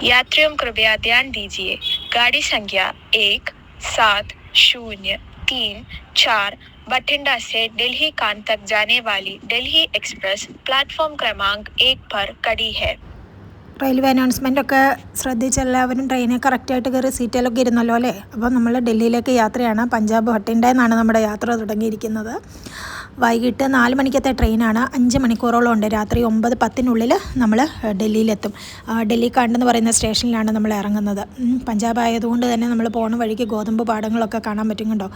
यात्रियों कृपया ध्यान दीजिए, गाड़ी संख्या 1703 बठिंडा से दिल्ली कान तक जाने वाली दिल्ली एक्सप्रेस प्लेटफॉर्म क्रमांक 1 पर खड़ी है. റെയിൽവേ അനൗൺസ്മെൻറ്റൊക്കെ ശ്രദ്ധിച്ച് എല്ലാവരും ട്രെയിനിൽ കറക്റ്റായിട്ട് കയറി സീറ്റിലൊക്കെ ഇരുന്നല്ലോ അല്ലേ. അപ്പോൾ നമ്മൾ ഡൽഹിയിലേക്ക് യാത്രയാണ്. പഞ്ചാബ് ഭട്ടിൻഡയിൽ നിന്നാണ് നമ്മുടെ യാത്ര തുടങ്ങിയിരിക്കുന്നത്. വൈകിട്ട് 4 മണിക്കത്തെ ട്രെയിനാണ്. 5 മണിക്കൂറോളം ഉണ്ട്. രാത്രി 9:10 നമ്മൾ ഡൽഹിയിലെത്തും. ഡൽഹി കാണ്ടെന്ന് പറയുന്ന സ്റ്റേഷനിലാണ് നമ്മൾ ഇറങ്ങുന്നത്. പഞ്ചാബ് ആയതുകൊണ്ട് തന്നെ നമ്മൾ പോകുന്ന വഴിക്ക് ഗോതമ്പ് പാടങ്ങളൊക്കെ കാണാൻ പറ്റുന്നുണ്ടോ.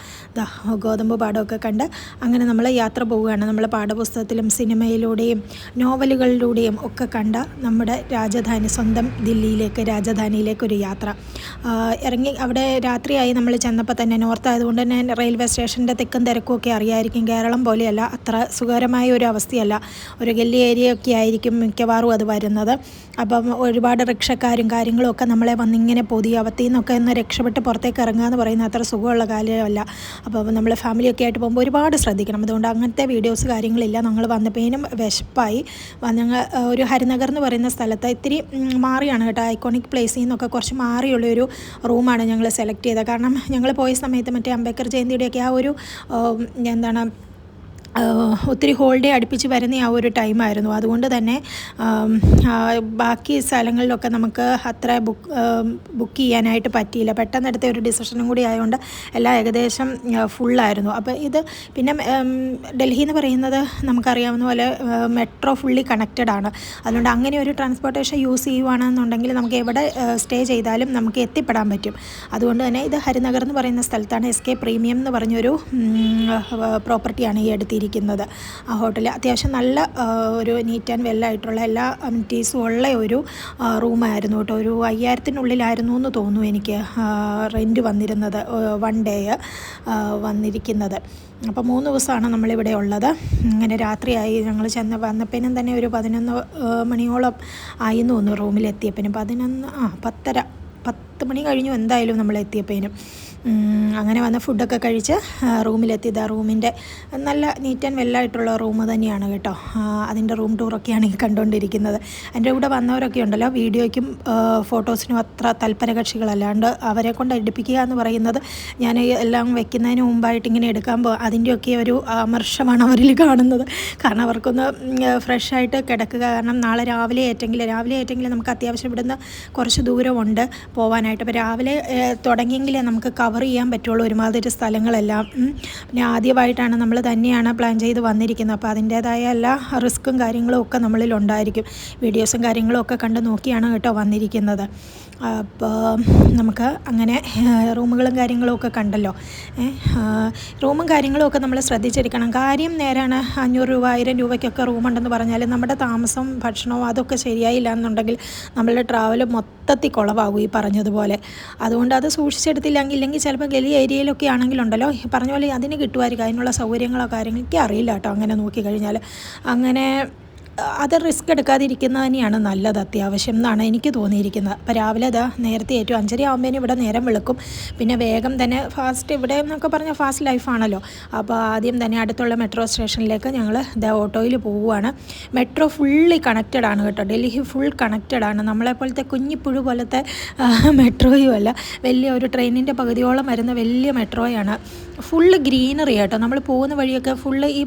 ഗോതമ്പ് പാടമൊക്കെ കണ്ട് അങ്ങനെ നമ്മൾ യാത്ര പോവുകയാണ്. നമ്മൾ പാഠപുസ്തകത്തിലും സിനിമയിലൂടെയും നോവലുകളിലൂടെയും ഒക്കെ കണ്ട നമ്മുടെ രാജധാനി, സ്വന്തം ദില്ലിയിലേക്ക്, രാജധാനിയിലേക്കൊരു യാത്ര. ഇറങ്ങി അവിടെ രാത്രിയായി നമ്മൾ ചെന്നപ്പോൾ തന്നെ. നോർത്ത് ആയതുകൊണ്ട് തന്നെ റെയിൽവേ സ്റ്റേഷൻ്റെ തിക്കും തിരക്കും ഒക്കെ അറിയായിരിക്കും. കേരളം പോലെ അത്ര സുഖകരമായ ഒരു അവസ്ഥയല്ല. ഒരു ഗല്ലി ഏരിയയൊക്കെ ആയിരിക്കും മിക്കവാറും അത് വരുന്നത്. അപ്പം ഒരുപാട് റിക്ഷക്കാരും കാര്യങ്ങളും ഒക്കെ നമ്മളെ വന്നിങ്ങനെ പൊതിയവത്തിൽ നിന്നൊക്കെ ഒന്ന് രക്ഷപ്പെട്ട് പുറത്തേക്ക് ഇറങ്ങുക എന്ന് പറയുന്നത് അത്ര സുഖമുള്ള കാര്യമല്ല. അപ്പോൾ നമ്മൾ ഫാമിലിയൊക്കെ ആയിട്ട് പോകുമ്പോൾ ഒരുപാട് ശ്രദ്ധിക്കണം. അതുകൊണ്ട് അങ്ങനത്തെ വീഡിയോസ് കാര്യങ്ങളില്ല. ഞങ്ങൾ വന്നപ്പോഴേനും വിശപ്പായി. ഞങ്ങൾ ഒരു ഹരിനഗർ എന്ന് പറയുന്ന സ്ഥലത്ത് ഇത്തിരി മാറിയാണ് കേട്ടോ, ഐക്കോണിക് പ്ലേസിൽ നിന്നൊക്കെ കുറച്ച് മാറിയുള്ളൊരു റൂമാണ് ഞങ്ങൾ സെലക്ട് ചെയ്തത്. കാരണം ഞങ്ങൾ പോയ സമയത്ത് മറ്റേ അംബേദ്കർ ജയന്തിയുടെയൊക്കെ ആ ഒരു ഒത്തിരി ഹോളിഡേ അടുപ്പിച്ച് വരുന്ന ആ ഒരു ടൈമായിരുന്നു. അതുകൊണ്ട് തന്നെ ബാക്കി സ്ഥലങ്ങളിലൊക്കെ നമുക്ക് അത്ര ബുക്ക് ചെയ്യാനായിട്ട് പറ്റിയില്ല. പെട്ടെന്നെടുത്ത ഒരു ഡിസിഷനും കൂടി ആയതുകൊണ്ട് എല്ലാം ഏകദേശം ഫുള്ളായിരുന്നു. അപ്പോൾ ഇത് പിന്നെ ഡൽഹി എന്ന് പറയുന്നത് നമുക്കറിയാവുന്ന പോലെ മെട്രോ ഫുള്ളി കണക്റ്റഡ് ആണ്. അതുകൊണ്ട് അങ്ങനെ ഒരു ട്രാൻസ്പോർട്ടേഷൻ യൂസ് ചെയ്യുകയാണെന്നുണ്ടെങ്കിൽ നമുക്ക് എവിടെ സ്റ്റേ ചെയ്താലും നമുക്ക് എത്തിപ്പെടാൻ പറ്റും. അതുകൊണ്ട് തന്നെ ഇത് ഹരിനഗർ എന്ന് പറയുന്ന സ്ഥലത്താണ്. SK പ്രീമിയം എന്ന് പറഞ്ഞൊരു പ്രോപ്പർട്ടിയാണ് ഈ എടുത്തിരിക്കുന്നത്. ആ ഹോട്ടൽ അത്യാവശ്യം നല്ല ഒരു നീറ്റ് ആൻഡ് വെല്ലായിട്ടുള്ള എല്ലാ അമിനിറ്റീസും ഉള്ള ഒരു റൂമായിരുന്നു കേട്ടോ. ഒരു 5000-നുള്ളിലായിരുന്നു എന്ന് തോന്നുന്നു എനിക്ക് റെൻറ്റ് വന്നിരുന്നത്, 1 ഡേ വന്നിരിക്കുന്നത്. അപ്പോൾ 3 ദിവസമാണ് നമ്മളിവിടെ ഉള്ളത്. ഇങ്ങനെ രാത്രിയായി. ഞങ്ങൾ വന്നപ്പോഴും തന്നെ ഒരു 11 മണിയോളം ആയി തോന്നുന്നു റൂമിലെത്തിയപ്പോഴും. 10 മണി കഴിഞ്ഞു എന്തായാലും നമ്മൾ എത്തിയപ്പോഴും. അങ്ങനെ വന്ന് ഫുഡൊക്കെ കഴിച്ച് റൂമിലെത്തിയത്. റൂമിൻ്റെ നല്ല നീറ്റ് ആൻഡ് വെല്ലായിട്ടുള്ള റൂം തന്നെയാണ് കേട്ടോ. അതിൻ്റെ റൂം ടൂറൊക്കെയാണ് ഈ കണ്ടുകൊണ്ടിരിക്കുന്നത്. എൻ്റെ കൂടെ വന്നവരൊക്കെ ഉണ്ടല്ലോ, വീഡിയോയ്ക്കും ഫോട്ടോസിനും അത്ര തൽപരകക്ഷികളല്ലാണ്ട് അവരെ കൊണ്ട് എടുപ്പിക്കുക എന്ന് പറയുന്നത് ഞാൻ എല്ലാം വെക്കുന്നതിന് മുമ്പായിട്ട് ഇങ്ങനെ എടുക്കാൻ അതിൻ്റെയൊക്കെ ഒരു അമർഷമാണ് അവരിൽ കാണുന്നത്. കാരണം അവർക്കൊന്ന് ഫ്രഷായിട്ട് കിടക്കുക. കാരണം നാളെ രാവിലെ ഏറ്റെങ്കിൽ നമുക്ക് അത്യാവശ്യം ഇവിടുന്ന് കുറച്ച് ദൂരമുണ്ട് പോകാനായിട്ട്. അപ്പോൾ രാവിലെ തുടങ്ങിയെങ്കിലേ നമുക്ക് കവർ ചെയ്യാൻ പറ്റുള്ളൂ ഒരുമാതിരി സ്ഥലങ്ങളെല്ലാം. പിന്നെ ആദ്യമായിട്ടാണ് നമ്മൾ തന്നെയാണ് പ്ലാൻ ചെയ്ത് വന്നിരിക്കുന്നത്. അപ്പോൾ അതിൻ്റേതായ എല്ലാ റിസ്ക്കും കാര്യങ്ങളും ഒക്കെ നമ്മളിൽ ഉണ്ടായിരിക്കും. വീഡിയോസും കാര്യങ്ങളും ഒക്കെ കണ്ട് നോക്കിയാണ് കേട്ടോ വന്നിരിക്കുന്നത്. അപ്പോൾ നമുക്ക് അങ്ങനെ റൂമുകളും കാര്യങ്ങളും ഒക്കെ കണ്ടല്ലോ. റൂമും കാര്യങ്ങളും ഒക്കെ നമ്മൾ ശ്രദ്ധിച്ചിരിക്കണം. കാര്യം നേരാണ്. 500 രൂപ 1000 രൂപയ്ക്കൊക്കെ റൂമുണ്ടെന്ന് പറഞ്ഞാൽ നമ്മുടെ താമസവും ഭക്ഷണവും അതൊക്കെ ശരിയായില്ല എന്നുണ്ടെങ്കിൽ നമ്മളുടെ ട്രാവൽ മൊത്തത്തിൽ കുളവാകും ഈ പറഞ്ഞതുപോലെ. അതുകൊണ്ട് അത് സൂക്ഷിച്ചെടുത്തില്ലെങ്കിൽ ചിലപ്പോൾ ഗലി ഏരിയയിലൊക്കെ ആണെങ്കിലുണ്ടല്ലോ പറഞ്ഞ പോലെ അതിന് കിട്ടുമായിരിക്കും. അതിനുള്ള സൗകര്യങ്ങളോ കാര്യങ്ങളൊക്കെ അറിയില്ല കേട്ടോ. അങ്ങനെ നോക്കിക്കഴിഞ്ഞാൽ അങ്ങനെ അത് റിസ്ക് എടുക്കാതിരിക്കുന്നത് തന്നെയാണ് നല്ലത് അത്യാവശ്യം എന്നാണ് എനിക്ക് തോന്നിയിരിക്കുന്നത്. അപ്പോൾ രാവിലെ നേരത്തെ ഏറ്റവും 5:30 ആകുമ്പോഴേനും ഇവിടെ നേരം വെളുക്കും. പിന്നെ വേഗം തന്നെ ഇവിടെ എന്നൊക്കെ പറഞ്ഞാൽ ഫാസ്റ്റ് ലൈഫാണല്ലോ. അപ്പോൾ ആദ്യം തന്നെ അടുത്തുള്ള മെട്രോ സ്റ്റേഷനിലേക്ക് ഞങ്ങൾ ഓട്ടോയിൽ പോവുകയാണ്. മെട്രോ ഫുള്ളി കണക്റ്റഡ് ആണ് കേട്ടോ. ഡൽഹി ഫുൾ കണക്റ്റഡ് ആണ്. നമ്മളെപ്പോലത്തെ കുഞ്ഞിപ്പുഴു പോലത്തെ മെട്രോയും അല്ല, വലിയ ഒരു ട്രെയിനിൻ്റെ പകുതിയോളം വരുന്ന വലിയ മെട്രോയാണ്. ഫുള്ള് ഗ്രീനറി കേട്ടോ. നമ്മൾ പോകുന്ന വഴിയൊക്കെ ഫുള്ള് ഈ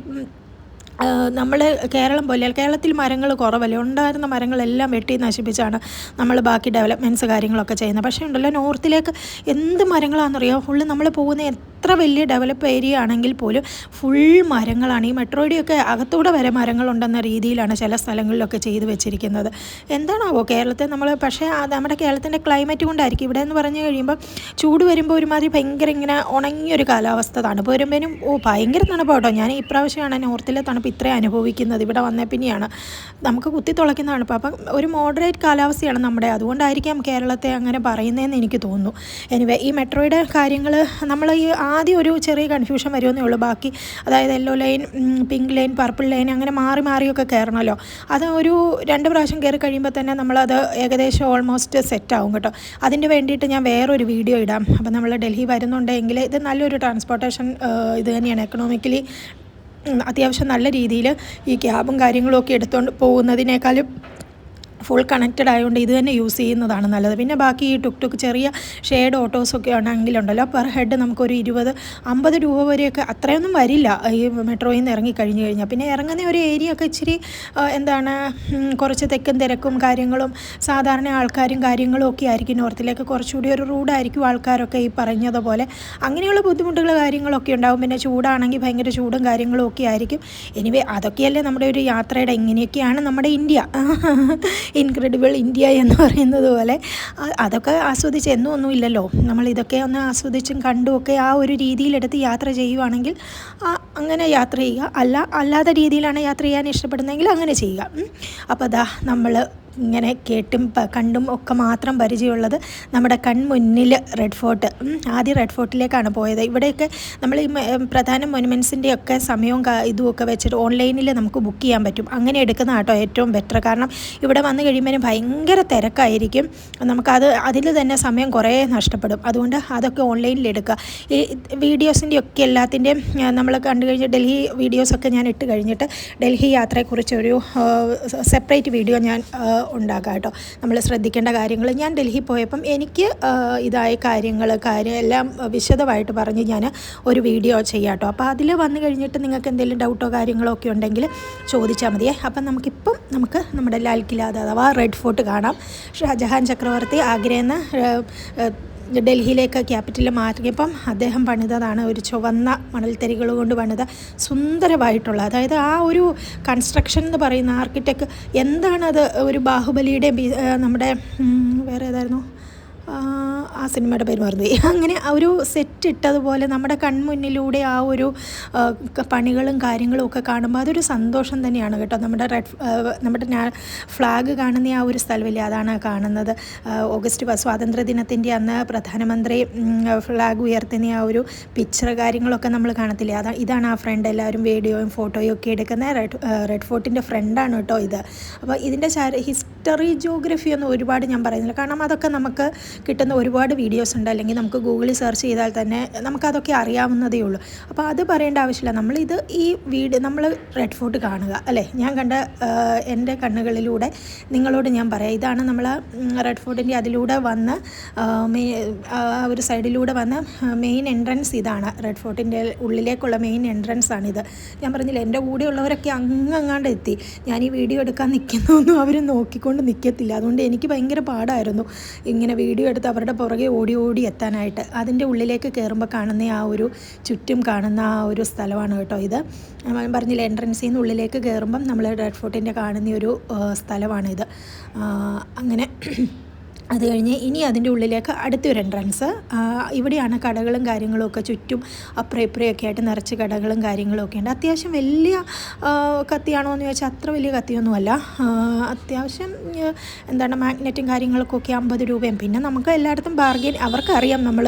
നമ്മൾ കേരളത്തിൽ മരങ്ങൾ കുറവല്ലേ, ഉണ്ടായിരുന്ന മരങ്ങളെല്ലാം വെട്ടി നശിപ്പിച്ചാണ് നമ്മൾ ബാക്കി ഡെവലപ്മെൻറ്റ്സ് കാര്യങ്ങളൊക്കെ ചെയ്യുന്നത്. പക്ഷേ ഉണ്ടല്ലോ നോർത്തിലേക്ക് എന്ത് മരങ്ങളാണെന്നറിയാം. ഫുള്ള് നമ്മൾ പോകുന്ന എത്ര വലിയ ഡെവലപ്പ് ഏരിയ ആണെങ്കിൽ പോലും ഫുൾ മരങ്ങളാണ്. ഈ മെട്രോയുടെയൊക്കെ അകത്തൂടെ വരെ മരങ്ങളുണ്ടെന്ന രീതിയിലാണ് ചില സ്ഥലങ്ങളിലൊക്കെ ചെയ്തു വെച്ചിരിക്കുന്നത്. എന്താണാവോ കേരളത്തെ നമ്മൾ, പക്ഷേ നമ്മുടെ കേരളത്തിൻ്റെ ക്ലൈമറ്റ് കൊണ്ടായിരിക്കും. ഇവിടെ എന്ന് പറഞ്ഞു കഴിയുമ്പോൾ ചൂട് വരുമ്പോൾ ഒരുമാതിരി ഭയങ്കര ഇങ്ങനെ ഉണങ്ങിയൊരു കാലാവസ്ഥ, തണുപ്പ് വരുമ്പോഴും ഭയങ്കര തണുപ്പ് കേട്ടോ. ഞാൻ ഇപ്രാവശ്യമാണ് നോർത്തിലെ തണുപ്പ് ഇത്രയും അനുഭവിക്കുന്നത്. ഇവിടെ വന്നേ പിന്നെയാണ് നമുക്ക് കുത്തി തുളയ്ക്കുന്ന തണുപ്പ്. അപ്പം ഒരു മോഡറേറ്റ് കാലാവസ്ഥയാണ് നമ്മുടെ. അതുകൊണ്ടായിരിക്കാം കേരളത്തെ അങ്ങനെ പറയുന്നതെന്ന് എനിക്ക് തോന്നുന്നു. എനിവേ ഈ മെട്രോയുടെ കാര്യങ്ങൾ നമ്മൾ ഈ ആദ്യം ഒരു ചെറിയ കൺഫ്യൂഷൻ വരുമെന്നേ ഉള്ളൂ. ബാക്കി അതായത് yellow line, pink line, purple line അങ്ങനെ മാറിയൊക്കെ കയറണമല്ലോ. അത് ഒരു 2 പ്രാവശ്യം കയറി കഴിയുമ്പോൾ തന്നെ നമ്മളത് ഏകദേശം ഓൾമോസ്റ്റ് സെറ്റാവും കേട്ടോ. അതിന് വേണ്ടിയിട്ട് ഞാൻ വേറൊരു വീഡിയോ ഇടാം. അപ്പോൾ നമ്മൾ ഡൽഹി വരുന്നുണ്ടെങ്കിൽ ഇത് നല്ലൊരു ട്രാൻസ്പോർട്ടേഷൻ ഇത് തന്നെയാണ്. എക്കണോമിക്കലി അത്യാവശ്യം നല്ല രീതിയിൽ ഈ ക്യാബും കാര്യങ്ങളും ഒക്കെ എടുത്തുകൊണ്ട് പോകുന്നതിനേക്കാളും ഫുൾ കണക്റ്റഡ് ആയതുകൊണ്ട് ഇത് തന്നെ യൂസ് ചെയ്യുന്നതാണ് നല്ലത്. പിന്നെ ബാക്കി ഈ ടുക്ക് ചെറിയ ഷെയർഡ് ഓട്ടോസൊക്കെ ആണെങ്കിലുണ്ടല്ലോ പെർ ഹെഡ് നമുക്കൊരു 20-50 രൂപ വരെയൊക്കെ, അത്രയൊന്നും വരില്ല ഈ മെട്രോയിൽ നിന്ന് ഇറങ്ങിക്കഴിഞ്ഞ് കഴിഞ്ഞാൽ. പിന്നെ ഇറങ്ങുന്ന ഒരു ഏരിയ ഒക്കെ ഇച്ചിരി കുറച്ച് തെക്കും തിരക്കും കാര്യങ്ങളും സാധാരണ ആൾക്കാരും കാര്യങ്ങളും ഒക്കെ ആയിരിക്കും. നോർത്തിലേക്ക് കുറച്ചുകൂടി ഒരു റൂഡായിരിക്കും ആൾക്കാരൊക്കെ ഈ പറഞ്ഞതുപോലെ. അങ്ങനെയുള്ള ബുദ്ധിമുട്ടുകൾ കാര്യങ്ങളൊക്കെ ഉണ്ടാകും. പിന്നെ ചൂടാണെങ്കിൽ ഭയങ്കര ചൂടും കാര്യങ്ങളും ഒക്കെ ആയിരിക്കും. എനിവേ അതൊക്കെയല്ലേ നമ്മുടെ ഒരു യാത്രയുടെ, ഇങ്ങനെയൊക്കെയാണ് നമ്മുടെ ഇന്ത്യ, ഇൻക്രെഡിബിൾ ഇന്ത്യ എന്ന് പറയുന്നത് പോലെ. അതൊക്കെ ആസ്വദിച്ച് ഒന്നും ഇല്ലല്ലോ, നമ്മൾ ഇതൊക്കെ ഒന്ന് ആസ്വദിച്ചും കണ്ടുമൊക്കെ ആ ഒരു രീതിയിലെടുത്ത് യാത്ര ചെയ്യുവാണെങ്കിൽ അങ്ങനെ യാത്ര ചെയ്യുക. അല്ലാത്ത രീതിയിലാണ് യാത്ര ചെയ്യാൻ ഇഷ്ടപ്പെടുന്നതെങ്കിൽ അങ്ങനെ ചെയ്യുക. അപ്പോൾ അതാ നമ്മൾ ഇങ്ങനെ കേട്ടും കണ്ടും ഒക്കെ മാത്രം പരിചയമുള്ളത് നമ്മുടെ കൺമുന്നിൽ റെഡ് ഫോർട്ട്. ആദ്യം റെഡ് ഫോർട്ടിലേക്കാണ് പോയത്. ഇവിടെയൊക്കെ നമ്മൾ ഈ പ്രധാന മൊനുമെൻറ്റ്സിൻ്റെ ഒക്കെ സമയവും ഇതുമൊക്കെ വെച്ചിട്ട് ഓൺലൈനിൽ നമുക്ക് ബുക്ക് ചെയ്യാൻ പറ്റും. അങ്ങനെ എടുക്കുന്ന കേട്ടോ ഏറ്റവും ബെറ്റർ. കാരണം ഇവിടെ വന്നു കഴിയുമ്പോഴും ഭയങ്കര തിരക്കായിരിക്കും, അതിൽ തന്നെ സമയം കുറേ നഷ്ടപ്പെടും. അതുകൊണ്ട് അതൊക്കെ ഓൺലൈനിൽ എടുക്കുക. ഈ വീഡിയോസിൻ്റെ ഒക്കെ എല്ലാത്തിൻ്റെയും നമ്മൾ കണ്ടു കഴിഞ്ഞ് ഡൽഹി വീഡിയോസൊക്കെ ഞാൻ ഇട്ട് കഴിഞ്ഞിട്ട് ഡൽഹി യാത്രയെക്കുറിച്ചൊരു സെപ്പറേറ്റ് വീഡിയോ ഞാൻ ഉണ്ടാക്കാം കേട്ടോ. നമ്മൾ ശ്രദ്ധിക്കേണ്ട കാര്യങ്ങൾ, ഞാൻ ഡൽഹി പോയപ്പം എനിക്ക് ഇതായ കാര്യങ്ങൾ എല്ലാം വിശദമായിട്ട് പറഞ്ഞ് ഞാൻ ഒരു വീഡിയോ ചെയ്യാം കേട്ടോ. അപ്പോൾ അതിൽ വന്നു കഴിഞ്ഞിട്ട് നിങ്ങൾക്ക് എന്തെങ്കിലും ഡൗട്ടോ കാര്യങ്ങളോ ഒക്കെ ഉണ്ടെങ്കിൽ ചോദിച്ചാൽ മതിയേ. അപ്പം നമുക്ക് നമ്മുടെ ലാൽ കില അഥവാ റെഡ് ഫോർട്ട് കാണാം. ഷാജഹാൻ ചക്രവർത്തി ആഗ്രയിൽ നിന്ന് ഡൽഹിയിലേക്ക് ക്യാപിറ്റൽ മാറ്റിയപ്പം അദ്ദേഹം പണിതതാണ്. ഒരു ചുവന്ന മണൽത്തരികൾ കൊണ്ട് പണിത സുന്ദരമായിട്ടുള്ള, അതായത് ആ ഒരു കൺസ്ട്രക്ഷൻ എന്ന് പറയുന്ന ആർക്കിടെക്ട് എന്താണത്, ഒരു ബാഹുബലിയുടെ നമ്മുടെ വേറെ ഏതായിരുന്നു ആ സിനിമയുടെ പേര് മറന്നുപോയി. അങ്ങനെ ഒരു സെറ്റ് ഇട്ടതുപോലെ നമ്മുടെ കൺമുന്നിലൂടെ ആ ഒരു പണികളും കാര്യങ്ങളും ഒക്കെ കാണുമ്പോൾ അതൊരു സന്തോഷം തന്നെയാണ് കേട്ടോ. നമ്മുടെ ഫ്ലാഗ് കാണുന്ന ആ ഒരു സ്ഥലമില്ലേ, അതാണ് കാണുന്നത്. ഓഗസ്റ്റ് സ്വാതന്ത്ര്യ ദിനത്തിൻ്റെ അന്ന് പ്രധാനമന്ത്രി ഫ്ലാഗ് ഉയർത്തുന്ന ആ ഒരു പിക്ചർ കാര്യങ്ങളൊക്കെ നമ്മൾ കാണത്തില്ലേ, ഇതാണ് ആ ഫ്രണ്ട്. എല്ലാവരും വീഡിയോയും ഫോട്ടോയും ഒക്കെ എടുക്കുന്ന റെഡ് ഫോർട്ടിൻ്റെ ഫ്രണ്ടാണ് കേട്ടോ ഇത്. അപ്പോൾ ഇതിൻ്റെ ഹിസ്റ്ററി ജിയോഗ്രഫി ഒന്നും ഒരുപാട് ഞാൻ പറയുന്നില്ല, കാരണം അതൊക്കെ നമുക്ക് കിട്ടുന്ന ഒരുപാട് വീഡിയോസ് ഉണ്ട്. അല്ലെങ്കിൽ നമുക്ക് ഗൂഗിളിൽ സെർച്ച് ചെയ്താൽ തന്നെ നമുക്കതൊക്കെ അറിയാവുന്നതേ ഉള്ളൂ. അപ്പോൾ അത് പറയേണ്ട ആവശ്യമില്ല. നമ്മൾ റെഡ് ഫോർട്ട് കാണുക അല്ലേ. ഞാൻ കണ്ട എൻ്റെ കണ്ണുകളിലൂടെ നിങ്ങളോട് ഞാൻ പറയാം. ഇതാണ് നമ്മൾ റെഡ് ഫോർട്ടിൻ്റെ അതിലൂടെ വന്ന് ഒരു സൈഡിലൂടെ വന്ന് മെയിൻ എൻട്രൻസ് ഇതാണ്. റെഡ് ഫോർട്ടിൻ്റെ ഉള്ളിലേക്കുള്ള മെയിൻ എൻട്രൻസ് ആണിത്. ഞാൻ പറഞ്ഞില്ല, എൻ്റെ കൂടെയുള്ളവരൊക്കെ അങ്ങാണ്ട് എത്തി. ഞാൻ ഈ വീഡിയോ എടുക്കാൻ നിൽക്കുന്നൊന്നും അവർ നോക്കിക്കൊണ്ട് നിൽക്കത്തില്ല. അതുകൊണ്ട് എനിക്ക് ഭയങ്കര പാടായിരുന്നു ഇങ്ങനെ വീഡിയോ എടുത്ത് അവരുടെ പുറകെ ഓടി എത്താനായിട്ട്. അതിൻ്റെ ഉള്ളിലേക്ക് കയറുമ്പോൾ കാണുന്ന ആ ഒരു ചുറ്റും കാണുന്ന ആ ഒരു സ്ഥലമാണ് കേട്ടോ ഇത്. ഞാൻ പറഞ്ഞില്ല, എൻട്രൻസിൽ നിന്ന് ഉള്ളിലേക്ക് കയറുമ്പം നമ്മൾ റെഡ് ഫോർട്ടിൻ്റെ കാണുന്ന ഒരു സ്ഥലമാണിത്. അങ്ങനെ അത് കഴിഞ്ഞ് ഇനി അതിൻ്റെ ഉള്ളിലേക്ക് അടുത്തൊരു എൻട്രൻസ്. ഇവിടെയാണ് കടകളും കാര്യങ്ങളും ഒക്കെ ചുറ്റും അപ്പുറം ഇപ്പുറയൊക്കെ ആയിട്ട് നിറച്ച് കടകളും കാര്യങ്ങളും ഒക്കെ ഉണ്ട്. അത്യാവശ്യം വലിയ കത്തിയാണോ എന്ന് ചോദിച്ചാൽ അത്ര വലിയ കത്തിയൊന്നുമല്ല. അത്യാവശ്യം മാഗ്നറ്റും കാര്യങ്ങൾക്കൊക്കെ 50 രൂപയും. പിന്നെ നമുക്ക് എല്ലായിടത്തും ബാർഗെയിൻ, അവർക്കറിയാം നമ്മൾ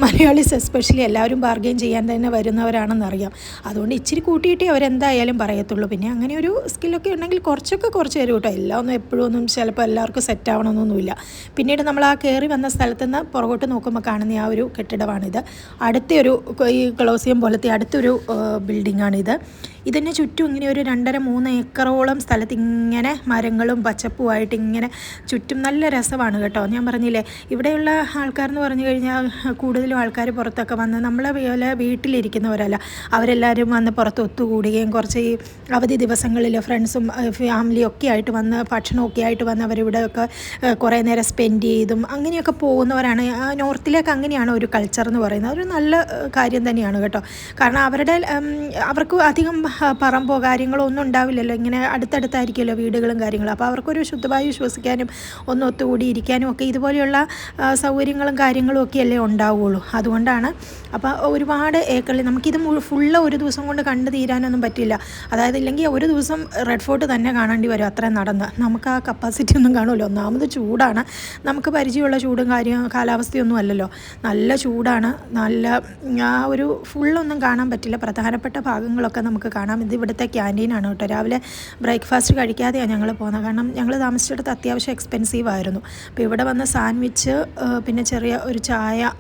മലയാളീസ് എസ്പെഷ്യലി എല്ലാവരും ബാർഗെയിൻ ചെയ്യാൻ തന്നെ വരുന്നവരാണെന്നറിയാം. അതുകൊണ്ട് ഇച്ചിരി കൂട്ടിയിട്ടേ അവരെന്തായാലും പറയത്തുള്ളൂ. പിന്നെ അങ്ങനെ ഒരു സ്കില്ലൊക്കെ ഉണ്ടെങ്കിൽ കുറച്ച് തരും കേട്ടോ. എല്ലാം ഒന്നും എപ്പോഴും ചിലപ്പോൾ എല്ലാവർക്കും സെറ്റ് ആവണമെന്നൊന്നുമില്ല. പിന്നീട് നമ്മൾ ആ കയറി വന്ന സ്ഥലത്ത് നിന്ന് പുറകോട്ട് നോക്കുമ്പോൾ കാണുന്ന ആ ഒരു കെട്ടിടമാണിത്. അടുത്തൊരു ഈ കൊളോസിയം പോലത്തെ അടുത്തൊരു ബിൽഡിങ്ങാണിത്. ഇതിന് ചുറ്റും ഇങ്ങനെ ഒരു 2.5-3 ഏക്കറോളം സ്ഥലത്ത് ഇങ്ങനെ മരങ്ങളും പച്ചപ്പുമായിട്ട് ഇങ്ങനെ ചുറ്റും നല്ല രസമാണ് കേട്ടോ. ഞാൻ പറഞ്ഞില്ലേ, ഇവിടെയുള്ള ആൾക്കാരെന്ന് പറഞ്ഞു കഴിഞ്ഞാൽ കൂടുതലും ആൾക്കാർ പുറത്തൊക്കെ വന്ന് നമ്മളെ പോലെ വീട്ടിലിരിക്കുന്നവരല്ല. അവരെല്ലാവരും വന്ന് പുറത്ത് ഒത്തുകൂടുകയും കുറച്ച് ഈ അവധി ദിവസങ്ങളിൽ ഫ്രണ്ട്സും ഫാമിലിയും ഒക്കെ ആയിട്ട് വന്ന് ഭക്ഷണമൊക്കെ ആയിട്ട് വന്ന് അവരിവിടെയൊക്കെ കുറേ നേരം സ്പെൻഡ് ചെയ്തും അങ്ങനെയൊക്കെ പോകുന്നവരാണ്. നോർത്തിലേക്ക് അങ്ങനെയാണ് ഒരു കൾച്ചർ എന്ന് പറയുന്നത്. ഒരു നല്ല കാര്യം തന്നെയാണ് കേട്ടോ. കാരണം അവർക്ക് അധികം പറമ്പോ കാര്യങ്ങളോ ഒന്നും ഉണ്ടാവില്ലല്ലോ, ഇങ്ങനെ അടുത്തടുത്തായിരിക്കുമല്ലോ വീടുകളും കാര്യങ്ങളും. അപ്പോൾ അവർക്കൊരു ശുദ്ധവായു ശ്വസിക്കാനും ഒന്ന് ഒത്തുകൂടി ഇരിക്കാനും ഒക്കെ ഇതുപോലെയുള്ള സൗകര്യങ്ങളും കാര്യങ്ങളും ഒക്കെ അല്ലേ ഉണ്ടാവുകയുള്ളൂ. അതുകൊണ്ടാണ്. അപ്പോൾ ഒരുപാട് ഏക്കറിൽ നമുക്കിത് ഫുള്ള് ഒരു ദിവസം കൊണ്ട് കണ്ടു തീരാനൊന്നും പറ്റില്ല. അതായത് ഇല്ലെങ്കിൽ ഒരു ദിവസം റെഡ് ഫോർട്ട് തന്നെ കാണേണ്ടി വരും അത്രയും നടന്ന്. നമുക്ക് ആ കപ്പാസിറ്റി ഒന്നും കാണുമല്ലോ. ഒന്നാമത് ചൂടാണ്, നമുക്ക് പരിചയമുള്ള ചൂടും കാലാവസ്ഥയൊന്നും അല്ലല്ലോ. നല്ല ചൂടാണ്. നല്ല ആ ഒരു ഫുള്ളൊന്നും കാണാൻ പറ്റില്ല, പ്രധാനപ്പെട്ട ഭാഗങ്ങളൊക്കെ നമുക്ക് കാണാം. ഇത് ഇവിടുത്തെ ക്യാൻറ്റീനാണ് കേട്ടോ. രാവിലെ ബ്രേക്ക്ഫാസ്റ്റ് കഴിക്കാതെയാണ് ഞങ്ങൾ പോകുന്നത്, കാരണം ഞങ്ങൾ താമസിച്ചിടത്ത് അത്യാവശ്യം എക്സ്പെൻസീവ് ആയിരുന്നു. അപ്പോൾ ഇവിടെ വന്ന് സാൻഡ്വിച്ച്, പിന്നെ ചെറിയ ഒരു ചായ.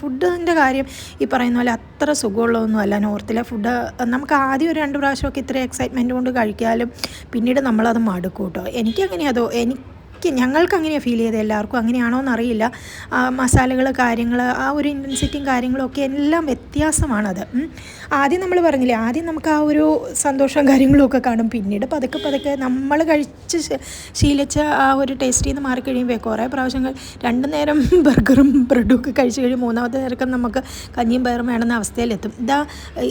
ഫുഡിൻ്റെ കാര്യം ഈ പറയുന്ന പോലെ അത്ര സുഖമുള്ളതൊന്നുമല്ല നോർത്തിലെ ഫുഡ്. നമുക്ക് ആദ്യം ഒരു 2 പ്രാവശ്യമൊക്കെ ഇത്ര എക്സൈറ്റ്മെൻറ്റ് കൊണ്ട് കഴിക്കാലും പിന്നീട് നമ്മളത് മടുക്കും കേട്ടോ. ഞങ്ങൾക്ക് അങ്ങനെയാണ് ഫീൽ ചെയ്തത്, എല്ലാവർക്കും അങ്ങനെയാണോ എന്നറിയില്ല. മസാലകൾ, കാര്യങ്ങൾ, ആ ഒരു ഇൻറ്റൻസിറ്റിയും കാര്യങ്ങളും ഒക്കെ എല്ലാം വ്യത്യാസമാണത്. ആദ്യം നമ്മൾ പറഞ്ഞില്ലേ, ആദ്യം നമുക്ക് ആ ഒരു സന്തോഷവും കാര്യങ്ങളും ഒക്കെ കാണും, പിന്നീട് പതുക്കെ നമ്മൾ കഴിച്ച് ശീലിച്ച ആ ഒരു ടേസ്റ്റിൽ നിന്ന് മാറിക്കഴിയുമ്പോൾ കുറേ പ്രാവശ്യങ്ങൾ 2 നേരം ബർഗറും ബ്രെഡും ഒക്കെ കഴിച്ച് കഴിയും, 3ാമത്തെ നേരം നമുക്ക് കഞ്ഞിയും പയറും വേണമെന്ന അവസ്ഥയിലെത്തും.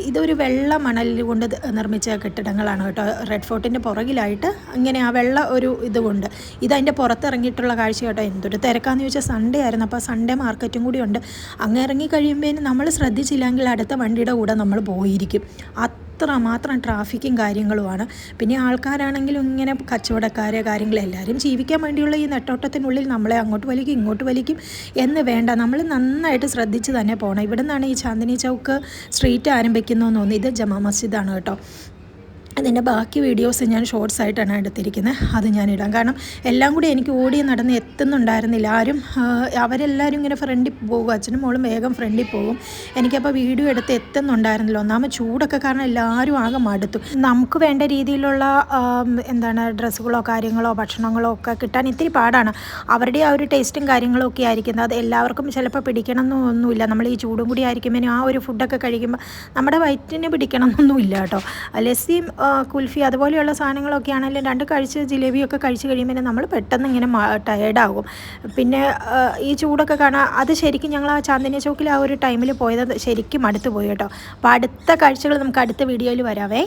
ഇതൊരു വെള്ള മണൽ കൊണ്ട് നിർമ്മിച്ച കെട്ടിടങ്ങളാണ് കേട്ടോ. റെഡ് ഫോർട്ടിൻ്റെ പുറകിലായിട്ട് ഇങ്ങനെ ആ വെള്ള ഒരു ഇതുകൊണ്ട് ഇതതിൻ്റെ പുറത്തിറങ്ങിയിട്ടുള്ള കാഴ്ച കേട്ടോ. എന്തൊരു തിരക്കാന്ന് ചോദിച്ചാൽ സൺഡേ ആയിരുന്നു. അപ്പോൾ സൺഡേ മാർക്കറ്റും കൂടി ഉണ്ട്. അങ്ങ് ഇറങ്ങി കഴിയുമ്പോൾ നമ്മൾ ശ്രദ്ധിച്ചില്ലെങ്കിൽ അടുത്ത വണ്ടിയുടെ കൂടെ നമ്മൾ പോയിരിക്കും. അത്രമാത്രം ട്രാഫിക്കും കാര്യങ്ങളുമാണ്. പിന്നെ ആൾക്കാരാണെങ്കിലും ഇങ്ങനെ കച്ചവടക്കാരെ കാര്യങ്ങളെല്ലാവരും ജീവിക്കാൻ വേണ്ടിയുള്ള ഈ നെട്ടോട്ടത്തിനുള്ളിൽ നമ്മളെ അങ്ങോട്ട് വലിക്കും ഇങ്ങോട്ട് വലിക്കും എന്ന് വേണ്ട, നമ്മൾ നന്നായിട്ട് ശ്രദ്ധിച്ച് തന്നെ പോകണം. ഇവിടെ നിന്നാണ് ഈ ചാന്ദിനി ചൗക്ക് സ്ട്രീറ്റ് ആരംഭിക്കുന്നതെന്ന് തോന്നുന്നു. ഇത് ജമാ മസ്ജിദാണ് കേട്ടോ. അതിൻ്റെ ബാക്കി വീഡിയോസ് ഞാൻ ഷോർട്സ് ആയിട്ടാണ് എടുത്തിരിക്കുന്നത്, അത് ഞാനിടാം. കാരണം എല്ലാം കൂടി എനിക്ക് ഓടി നടന്ന് എത്തുന്നുണ്ടായിരുന്നില്ല ആരും. അവരെല്ലാവരും ഇങ്ങനെ ഫ്രണ്ടിൽ പോകും, അച്ഛനും മോളും വേഗം ഫ്രണ്ടിൽ പോകും. എനിക്കപ്പോൾ വീഡിയോ എടുത്ത് എത്തുന്നുണ്ടായിരുന്നില്ല. ഒന്നാമത് ചൂടൊക്കെ കാരണം എല്ലാവരും ആകെ മടുത്തു. നമുക്ക് വേണ്ട രീതിയിലുള്ള ഡ്രസ്സുകളോ കാര്യങ്ങളോ ഭക്ഷണങ്ങളോ ഒക്കെ കിട്ടാൻ ഇത്തിരി പാടാണ്. അവരുടെ ആ ഒരു ടേസ്റ്റും കാര്യങ്ങളും ഒക്കെ ആയിരിക്കുന്നത്. അത് എല്ലാവർക്കും ചിലപ്പോൾ പിടിക്കണം എന്നൊന്നുമില്ല. നമ്മൾ ഈ ചൂടും കൂടി ആയിരിക്കുമ്പോൾ ആ ഒരു ഫുഡൊക്കെ കഴിക്കുമ്പോൾ നമ്മുടെ വയറ്റിന് പിടിക്കണം എന്നൊന്നുമില്ല കേട്ടോ. ലസ്സിയും കുൽഫി അതുപോലെയുള്ള സാധനങ്ങളൊക്കെ ആണെങ്കിലും 2 കഴിച്ച് ജിലേബിയൊക്കെ കഴിച്ച് കഴിയുമ്പോൾ നമ്മൾ പെട്ടെന്ന് ഇങ്ങനെ ടയേർഡാകും. പിന്നെ ഈ ചൂടൊക്കെ കാണാൻ അത് ശരിക്കും ഞങ്ങൾ ആ ചാന്ദിനി ചൗക്കിൽ ആ ഒരു ടൈമിൽ പോയത് ശരിക്കും മടുത്തു പോയി കേട്ടോ. അപ്പോൾ അടുത്ത കാഴ്ചകൾ നമുക്ക് അടുത്ത വീഡിയോയിൽ വരാവേ.